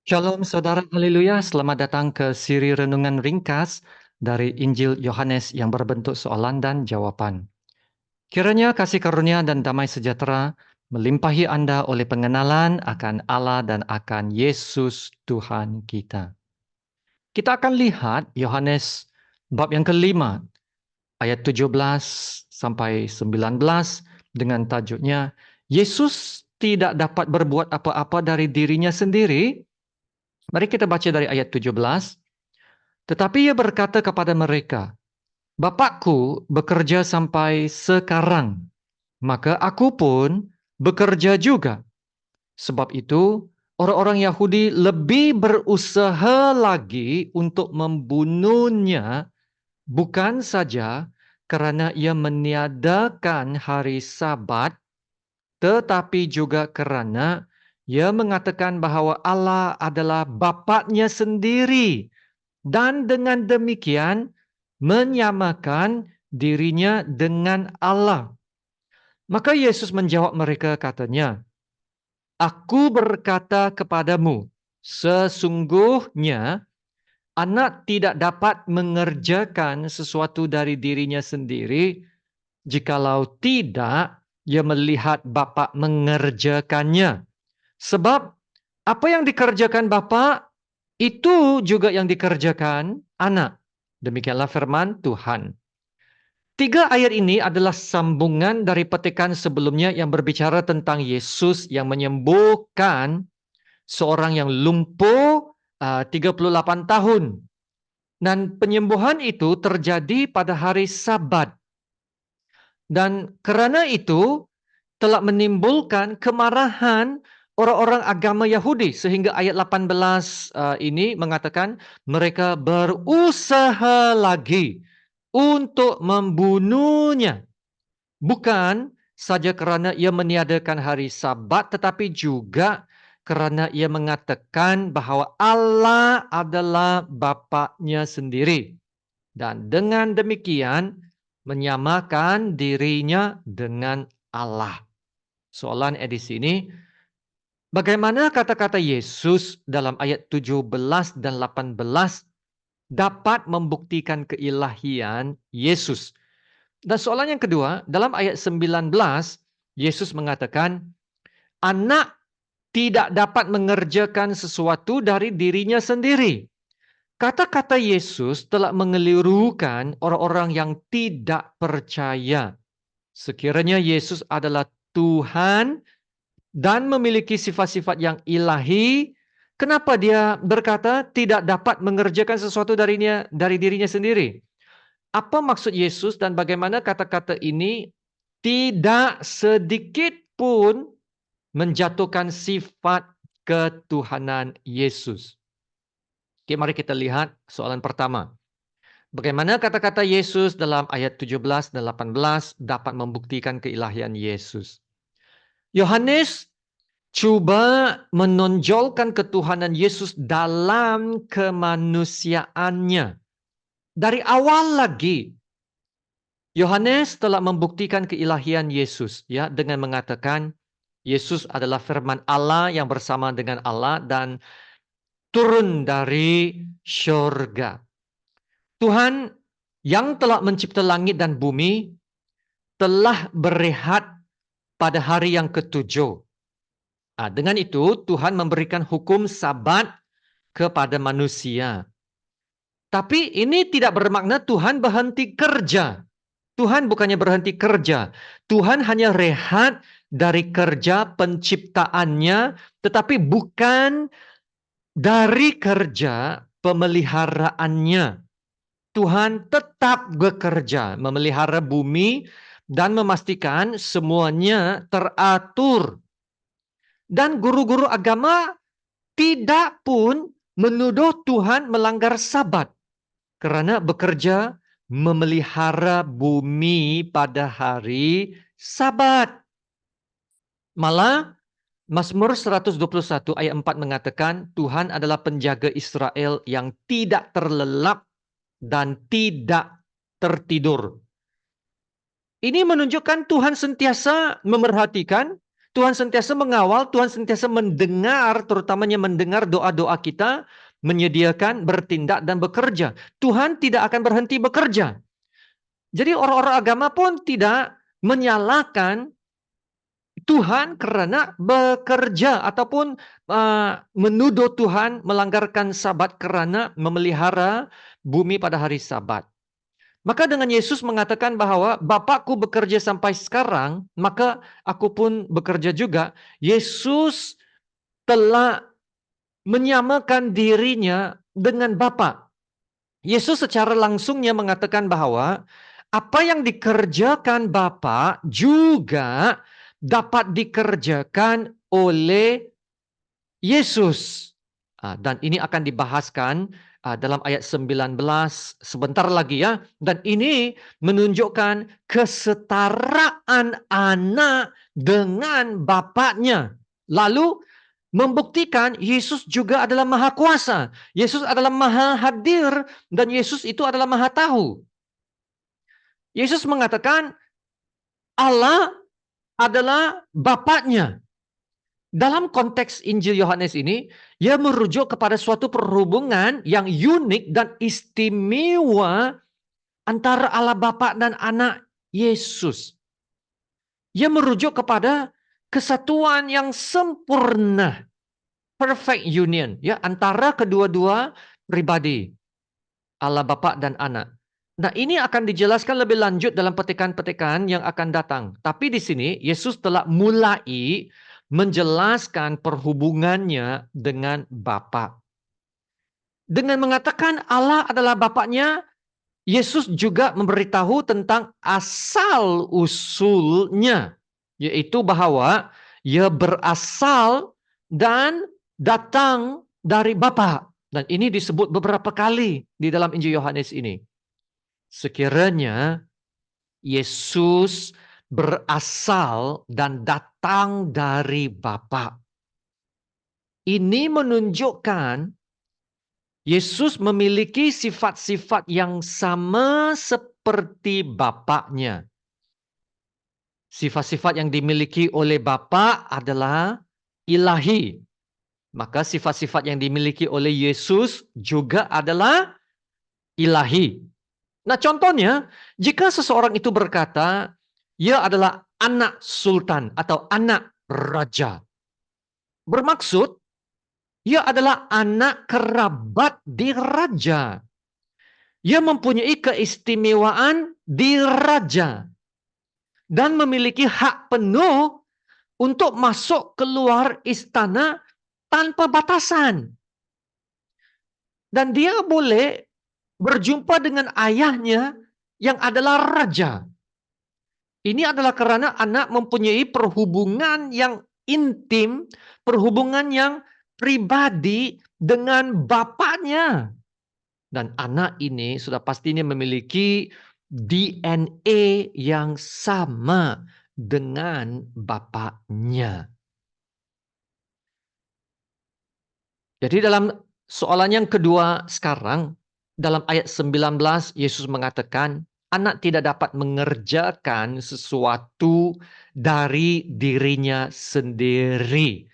Shalom saudara, haleluya. Selamat datang ke siri renungan ringkas dari Injil Yohanes yang berbentuk soalan dan jawaban. Kiranya kasih karunia dan damai sejahtera melimpahi Anda oleh pengenalan akan Allah dan akan Yesus Tuhan kita. Kita akan lihat Yohanes bab yang kelima, ayat 17 sampai 19 dengan tajuknya, Yesus tidak dapat berbuat apa-apa dari dirinya sendiri. Mari kita baca dari ayat 17. Tetapi ia berkata kepada mereka, Bapakku bekerja sampai sekarang, maka aku pun bekerja juga. Sebab itu, orang-orang Yahudi lebih berusaha lagi untuk membunuhnya, bukan saja karena ia meniadakan hari Sabat, tetapi juga karena ia mengatakan bahwa Allah adalah Bapaknya sendiri, dan dengan demikian menyamakan dirinya dengan Allah. Maka Yesus menjawab mereka katanya, Aku berkata kepadamu, sesungguhnya anak tidak dapat mengerjakan sesuatu dari dirinya sendiri, jikalau tidak ia melihat Bapa mengerjakannya. Sebab apa yang dikerjakan Bapa, itu juga yang dikerjakan anak. Demikianlah firman Tuhan. 3 ayat ini adalah sambungan dari petikan sebelumnya yang berbicara tentang Yesus yang menyembuhkan seorang yang lumpuh 38 tahun. Dan penyembuhan itu terjadi pada hari Sabat. Dan karena itu telah menimbulkan kemarahan orang-orang agama Yahudi, sehingga ayat 18 ini mengatakan mereka berusaha lagi untuk membunuhnya. Bukan saja karena ia meniadakan hari Sabat, tetapi juga karena ia mengatakan bahwa Allah adalah Bapaknya sendiri. Dan dengan demikian menyamakan dirinya dengan Allah. Soalan edisi ini, bagaimana kata-kata Yesus dalam ayat 17 dan 18 dapat membuktikan keilahian Yesus? Dan soalan yang kedua, dalam ayat 19, Yesus mengatakan, anak tidak dapat mengerjakan sesuatu dari dirinya sendiri. Kata-kata Yesus telah mengelirukan orang-orang yang tidak percaya. Sekiranya Yesus adalah Tuhan dan memiliki sifat-sifat yang ilahi, kenapa dia berkata tidak dapat mengerjakan sesuatu dari dirinya sendiri? Apa maksud Yesus dan bagaimana kata-kata ini tidak sedikit pun menjatuhkan sifat ketuhanan Yesus? Oke, mari kita lihat soalan pertama. Bagaimana kata-kata Yesus dalam ayat 17 dan 18 dapat membuktikan keilahian Yesus? Yohanes coba menonjolkan ketuhanan Yesus dalam kemanusiaannya. Dari awal lagi, Yohanes telah membuktikan keilahian Yesus ya dengan mengatakan Yesus adalah firman Allah yang bersama dengan Allah dan turun dari syurga. Tuhan yang telah mencipta langit dan bumi telah berehat pada hari yang ketujuh. Dengan itu Tuhan memberikan hukum Sabat kepada manusia. Tapi ini tidak bermakna Tuhan berhenti kerja. Tuhan bukannya berhenti kerja. Tuhan hanya rehat dari kerja penciptaannya, tetapi bukan dari kerja pemeliharaannya. Tuhan tetap bekerja, memelihara bumi dan memastikan semuanya teratur. Dan guru-guru agama tidak pun menuduh Tuhan melanggar Sabat karena bekerja memelihara bumi pada hari Sabat. Malah Mazmur 121 ayat 4 mengatakan Tuhan adalah penjaga Israel yang tidak terlelap dan tidak tertidur. Ini menunjukkan Tuhan sentiasa memerhatikan Tuhan sentiasa mengawal, Tuhan sentiasa mendengar, terutamanya mendengar doa-doa kita, menyediakan, bertindak, dan bekerja. Tuhan tidak akan berhenti bekerja. Jadi orang-orang agama pun tidak menyalahkan Tuhan karena bekerja ataupun menuduh Tuhan melanggarkan Sabat karena memelihara bumi pada hari Sabat. Maka dengan Yesus mengatakan bahwa Bapakku bekerja sampai sekarang, maka aku pun bekerja juga. Yesus telah menyamakan dirinya dengan Bapa. Yesus secara langsungnya mengatakan bahwa apa yang dikerjakan Bapa juga dapat dikerjakan oleh Yesus. Dan ini akan dibahaskan dalam ayat 19 sebentar lagi ya. Dan ini menunjukkan kesetaraan anak dengan bapaknya. Lalu membuktikan Yesus juga adalah maha kuasa. Yesus adalah maha hadir dan Yesus itu adalah maha tahu. Yesus mengatakan Allah adalah bapaknya. Dalam konteks Injil Yohanes ini, ia merujuk kepada suatu perhubungan yang unik dan istimewa antara Allah Bapa dan Anak Yesus. Ia merujuk kepada kesatuan yang sempurna, perfect union, ya, antara kedua-dua pribadi, Allah Bapa dan Anak. Nah, ini akan dijelaskan lebih lanjut dalam petikan-petikan yang akan datang. Tapi di sini Yesus telah mulai menjelaskan perhubungannya dengan Bapa. Dengan mengatakan Allah adalah Bapaknya, Yesus juga memberitahu tentang asal-usulnya, yaitu bahwa ia berasal dan datang dari Bapa. Dan ini disebut beberapa kali di dalam Injil Yohanes ini. Sekiranya Yesus berasal dan datang dari Bapa. Ini menunjukkan Yesus memiliki sifat-sifat yang sama seperti Bapaknya. Sifat-sifat yang dimiliki oleh Bapa adalah ilahi. Maka sifat-sifat yang dimiliki oleh Yesus juga adalah ilahi. Nah, contohnya, jika seseorang itu berkata, ia adalah anak sultan atau anak raja. Bermaksud, ia adalah anak kerabat di raja. Ia mempunyai keistimewaan di raja. Dan memiliki hak penuh untuk masuk keluar istana tanpa batasan. Dan dia boleh berjumpa dengan ayahnya yang adalah raja. Ini adalah karena anak mempunyai perhubungan yang intim, perhubungan yang pribadi dengan bapaknya. Dan anak ini sudah pastinya memiliki DNA yang sama dengan bapaknya. Jadi dalam soalan yang kedua sekarang, dalam ayat 19 Yesus mengatakan, anak tidak dapat mengerjakan sesuatu dari dirinya sendiri.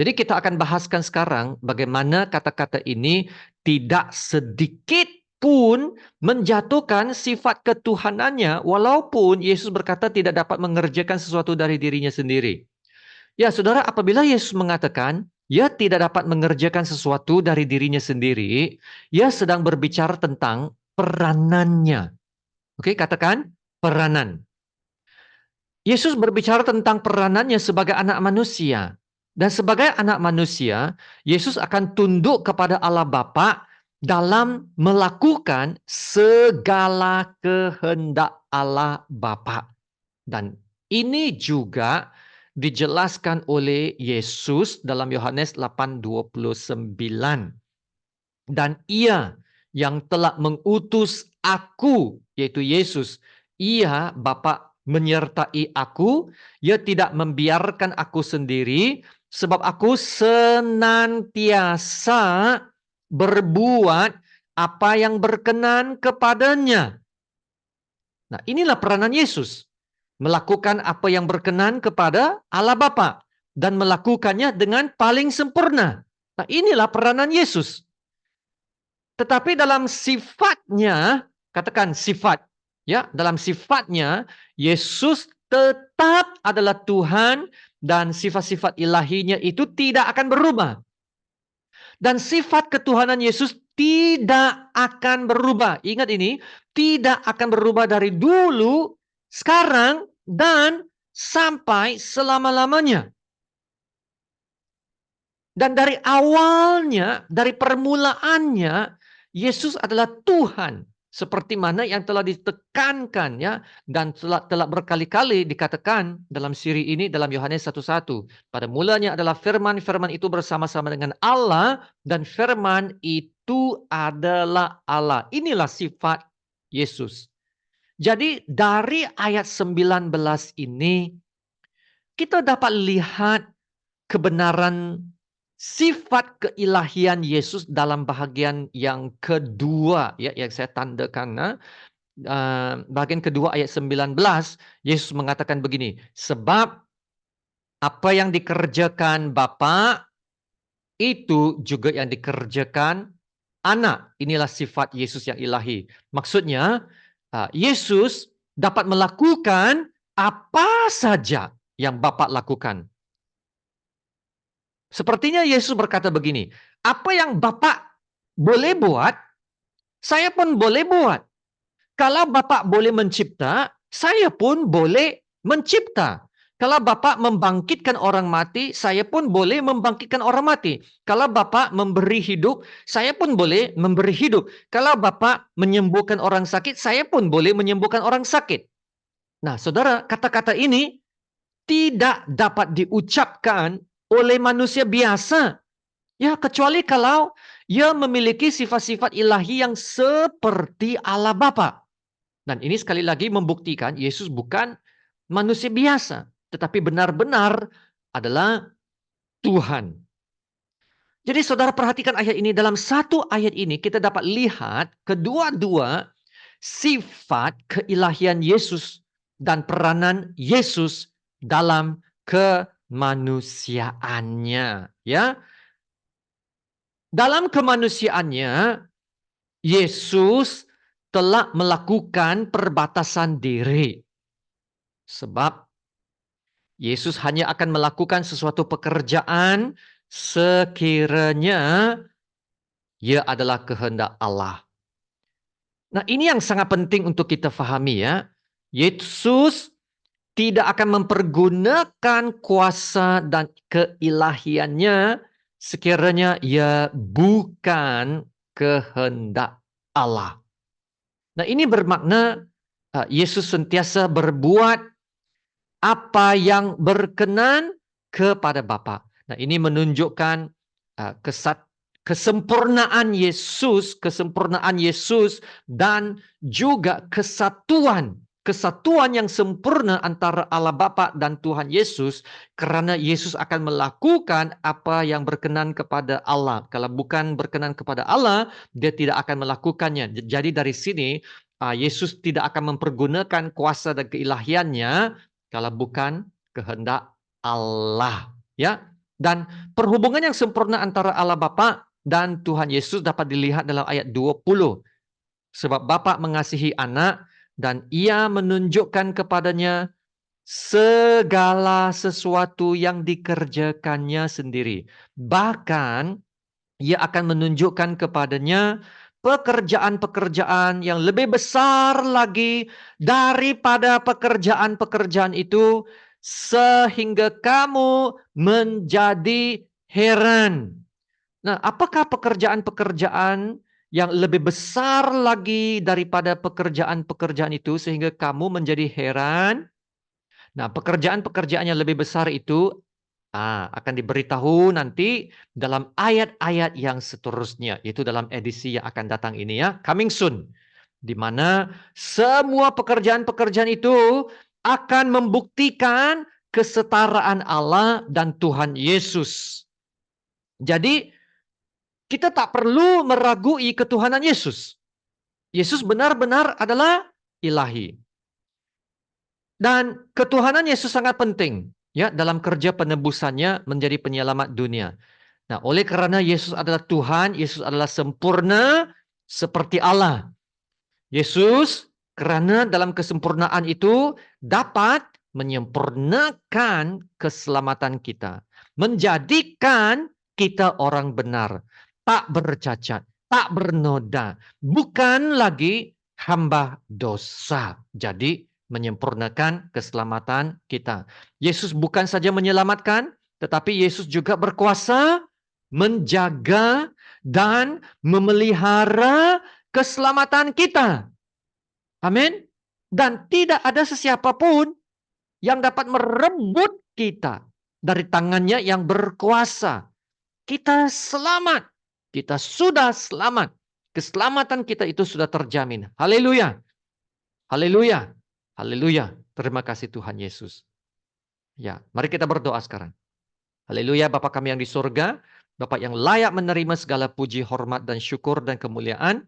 Jadi kita akan bahaskan sekarang bagaimana kata-kata ini tidak sedikit pun menjatuhkan sifat ketuhanannya, walaupun Yesus berkata tidak dapat mengerjakan sesuatu dari dirinya sendiri. Ya, saudara, apabila Yesus mengatakan ia tidak dapat mengerjakan sesuatu dari dirinya sendiri, ia sedang berbicara tentang peranannya. Oke, katakan peranan. Yesus berbicara tentang peranannya sebagai anak manusia. Dan sebagai anak manusia, Yesus akan tunduk kepada Allah Bapa dalam melakukan segala kehendak Allah Bapa. Dan ini juga dijelaskan oleh Yesus dalam Yohanes 8:29. Dan ia yang telah mengutus aku, yaitu Yesus, ia Bapa menyertai aku, ia tidak membiarkan aku sendiri, sebab aku senantiasa berbuat apa yang berkenan kepadanya. Nah, inilah peranan Yesus. melakukan apa yang berkenan kepada Allah Bapa dan melakukannya dengan paling sempurna. Nah, inilah peranan Yesus. Tetapi dalam sifatnya, katakan sifat, ya, dalam sifatnya Yesus tetap adalah Tuhan dan sifat-sifat ilahinya itu tidak akan berubah. Dan sifat ketuhanan Yesus tidak akan berubah. Ingat ini, tidak akan berubah dari dulu, sekarang, dan sampai selama-lamanya. Dan dari awalnya, dari permulaannya, Yesus adalah Tuhan. Seperti mana yang telah ditekankan ya, dan telah berkali-kali dikatakan dalam siri ini dalam Yohanes 1:1. Pada mulanya adalah firman, firman itu bersama-sama dengan Allah, dan firman itu adalah Allah. Inilah sifat Yesus. Jadi dari ayat 19 ini, kita dapat lihat kebenaran sifat keilahian Yesus dalam bahagian yang kedua ya yang saya tandakan bahagian kedua ayat 19 Yesus mengatakan begini, sebab apa yang dikerjakan Bapa itu juga yang dikerjakan Anak. Inilah sifat Yesus yang ilahi. Maksudnya Yesus dapat melakukan apa saja yang Bapa lakukan. Sepertinya Yesus berkata begini, apa yang Bapak boleh buat, saya pun boleh buat. Kalau Bapak boleh mencipta, saya pun boleh mencipta. Kalau Bapak membangkitkan orang mati, saya pun boleh membangkitkan orang mati. Kalau Bapak memberi hidup, saya pun boleh memberi hidup. Kalau Bapak menyembuhkan orang sakit, saya pun boleh menyembuhkan orang sakit. Nah, saudara, kata-kata ini tidak dapat diucapkan oleh manusia biasa. Ya, kecuali kalau ia memiliki sifat-sifat ilahi yang seperti Allah Bapa. Dan ini sekali lagi membuktikan Yesus bukan manusia biasa, tetapi benar-benar adalah Tuhan. Jadi saudara perhatikan ayat ini, dalam satu ayat ini kita dapat lihat kedua-dua sifat keilahian Yesus dan peranan Yesus dalam kemanusiaannya, ya. Dalam kemanusiaannya, Yesus telah melakukan perbatasan diri. Sebab Yesus hanya akan melakukan sesuatu pekerjaan sekiranya ia adalah kehendak Allah. Nah, ini yang sangat penting untuk kita fahami ya. Yesus tidak akan mempergunakan kuasa dan keilahiannya sekiranya ia bukan kehendak Allah. Nah, ini bermakna Yesus sentiasa berbuat apa yang berkenan kepada Bapa. Nah, ini menunjukkan kesempurnaan Yesus dan juga kesatuan yang sempurna antara Allah Bapa dan Tuhan Yesus, karena Yesus akan melakukan apa yang berkenan kepada Allah. Kalau bukan berkenan kepada Allah, dia tidak akan melakukannya. Jadi dari sini Yesus tidak akan mempergunakan kuasa dan keilahiannya kalau bukan kehendak Allah, ya. Dan perhubungan yang sempurna antara Allah Bapa dan Tuhan Yesus dapat dilihat dalam ayat 20. Sebab Bapa mengasihi Anak dan ia menunjukkan kepadanya segala sesuatu yang dikerjakannya sendiri. Bahkan ia akan menunjukkan kepadanya pekerjaan-pekerjaan yang lebih besar lagi daripada pekerjaan-pekerjaan itu, sehingga kamu menjadi heran. Nah, apakah pekerjaan-pekerjaan yang lebih besar lagi daripada pekerjaan-pekerjaan itu sehingga kamu menjadi heran? Nah, pekerjaan-pekerjaan yang lebih besar itu akan diberitahu nanti dalam ayat-ayat yang seterusnya, yaitu dalam edisi yang akan datang ini ya, coming soon. Di mana semua pekerjaan-pekerjaan itu akan membuktikan kesetaraan Allah dan Tuhan Yesus. Jadi kita tak perlu meragui ketuhanan Yesus. Yesus benar-benar adalah ilahi. Dan ketuhanan Yesus sangat penting ya dalam kerja penebusannya menjadi penyelamat dunia. Nah, oleh karena Yesus adalah Tuhan, Yesus adalah sempurna seperti Allah. Yesus karena dalam kesempurnaan itu dapat menyempurnakan keselamatan kita. Menjadikan kita orang benar. Tak bercacat, tak bernoda. Bukan lagi hamba dosa. Jadi menyempurnakan keselamatan kita. Yesus bukan saja menyelamatkan, tetapi Yesus juga berkuasa menjaga dan memelihara keselamatan kita. Amin. Dan tidak ada sesiapapun yang dapat merebut kita dari tangannya yang berkuasa. Kita selamat. Kita sudah selamat. Keselamatan kita itu sudah terjamin. Haleluya. Haleluya. Haleluya. Terima kasih Tuhan Yesus. Ya, mari kita berdoa sekarang. Haleluya, Bapa kami yang di surga, Bapa yang layak menerima segala puji, hormat, dan syukur dan kemuliaan.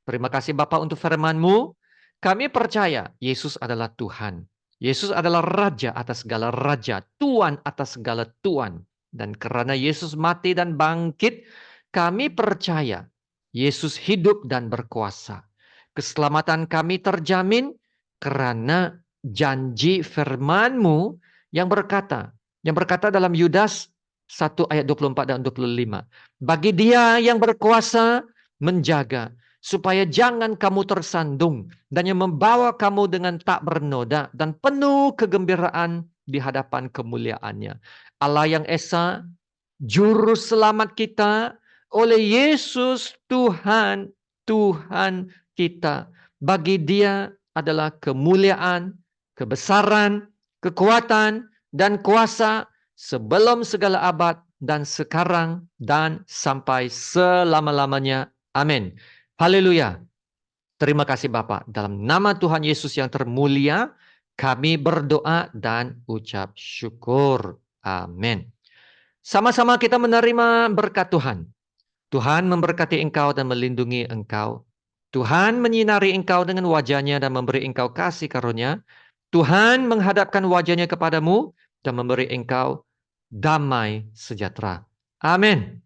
Terima kasih Bapa untuk firman-Mu. Kami percaya Yesus adalah Tuhan. Yesus adalah Raja atas segala Raja, Tuan atas segala Tuan. Dan karena Yesus mati dan bangkit, kami percaya Yesus hidup dan berkuasa. Keselamatan kami terjamin karena janji firman-Mu yang berkata dalam Yudas 1 ayat 24 dan 25. Bagi Dia yang berkuasa menjaga supaya jangan kamu tersandung dan yang membawa kamu dengan tak bernoda dan penuh kegembiraan di hadapan kemuliaannya. Allah yang Esa, Juru Selamat kita, oleh Yesus Tuhan kita. Bagi Dia adalah kemuliaan, kebesaran, kekuatan, dan kuasa sebelum segala abad dan sekarang dan sampai selama-lamanya. Amin. Haleluya. Terima kasih Bapak. Dalam nama Tuhan Yesus yang termulia, kami berdoa dan ucap syukur. Amin. Sama-sama kita menerima berkat Tuhan. Tuhan memberkati engkau dan melindungi engkau. Tuhan menyinari engkau dengan wajahnya dan memberi engkau kasih karunia. Tuhan menghadapkan wajahnya kepadamu dan memberi engkau damai sejahtera. Amin.